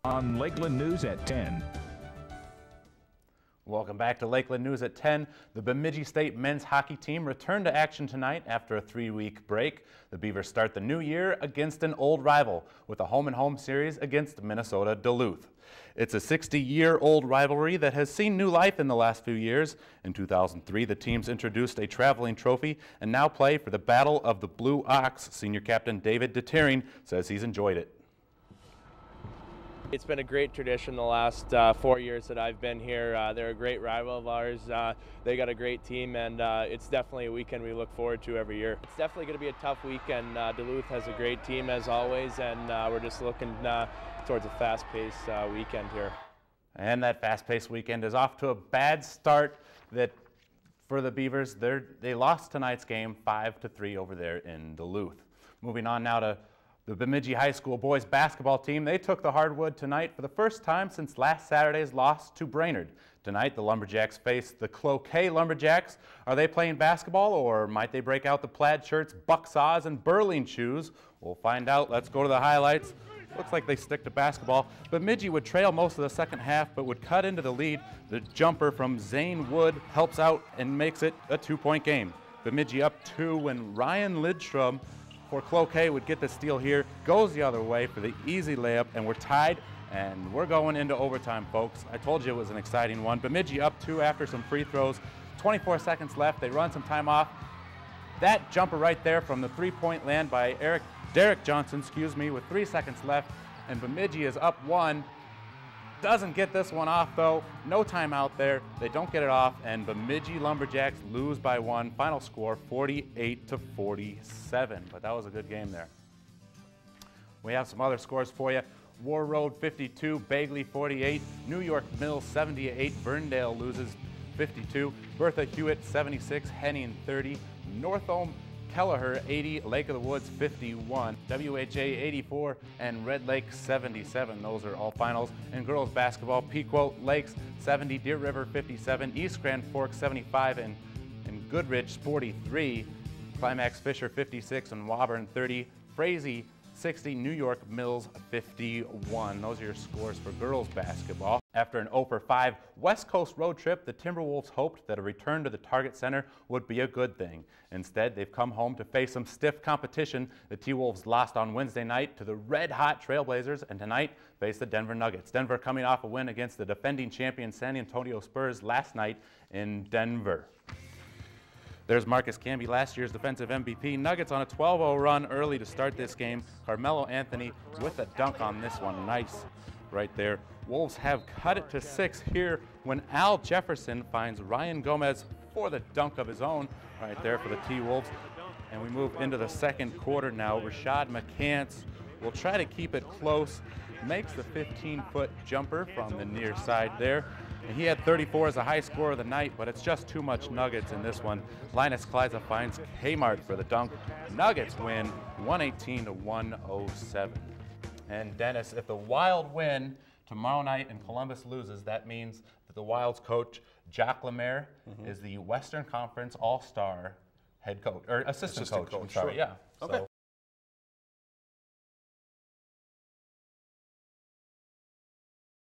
on Lakeland News at 10. Welcome back to Lakeland News at 10. The Bemidji State men's hockey team returned to action tonight after a 3-week break. The Beavers start the new year against an old rival with a home-and-home series against Minnesota Duluth. It's a 60-year-old rivalry that has seen new life in the last few years. In 2003, the teams introduced a traveling trophy and now play for the Battle of the Blue Ox. Senior captain David DeTering says he's enjoyed it. It's been a great tradition the last 4 years that I've been here. They're a great rival of ours. They got a great team, and it's definitely a weekend we look forward to every year. It's definitely going to be a tough weekend. Duluth has a great team as always, and we're just looking towards a fast-paced weekend here. And that fast-paced weekend is off to a bad start for the Beavers. They lost tonight's game 5-3 over there in Duluth. Moving on now to the Bemidji High School boys basketball team. They took the hardwood tonight for the first time since last Saturday's loss to Brainerd. Tonight, the Lumberjacks face the Cloquet Lumberjacks. Are they playing basketball, or might they break out the plaid shirts, buck saws, and burling shoes? We'll find out. Let's go to the highlights. Looks like they stick to basketball. Bemidji would trail most of the second half, but would cut into the lead. The jumper from Zane Wood helps out and makes it a 2-point game. Bemidji up 2 when Ryan Lidstrom for Cloquet would get the steal here, goes the other way for the easy layup, and we're tied, and we're going into overtime, folks. I told you it was an exciting one. Bemidji up 2 after some free throws. 24 seconds left. They run some time off. That jumper right there from the three-point land by Derek Johnson, with 3 seconds left, and Bemidji is up 1. Doesn't get this one off, though. No timeout there. They don't get it off, and Bemidji Lumberjacks lose by 1. Final score 48-47. But that was a good game there. We have some other scores for you. War Road 52, Bagley 48, New York Mills 78, Ferndale loses 52, Bertha Hewitt 76, Henning 30, North Ulm Kelleher 80, Lake of the Woods 51, WHA 84, and Red Lake 77. Those are all finals. In girls basketball, Pequot Lakes 70, Deer River 57, East Grand Forks 75, and Goodrich 43, Climax Fisher 56, and Woburn 30, Frazee 60, New York Mills 51. Those are your scores for girls basketball. After an 0-for-5 West Coast road trip, the Timberwolves hoped that a return to the Target Center would be a good thing. Instead, they've come home to face some stiff competition. The T-Wolves lost on Wednesday night to the red-hot Trailblazers, and tonight face the Denver Nuggets. Denver coming off a win against the defending champion San Antonio Spurs last night in Denver. There's Marcus Camby, last year's defensive MVP. Nuggets on a 12-0 run early to start this game. Carmelo Anthony with a dunk on this one. Nice right there. Wolves have cut it to 6 here when Al Jefferson finds Ryan Gomez for the dunk of his own right there for the T-Wolves. And we move into the second quarter now. Rashad McCants will try to keep it close. Makes the 15-foot jumper from the near side there. And he had 34 as a high score of the night, but it's just too much Nuggets in this one. Linus Kleiza finds Kmart for the dunk. Nuggets win 118-107. And Dennis, if the Wild win tomorrow night and Columbus loses, that means that the Wild's coach, Jacques Lemaire, is the Western Conference All-Star head coach, or assistant coach. I'm sorry, yeah. Okay. So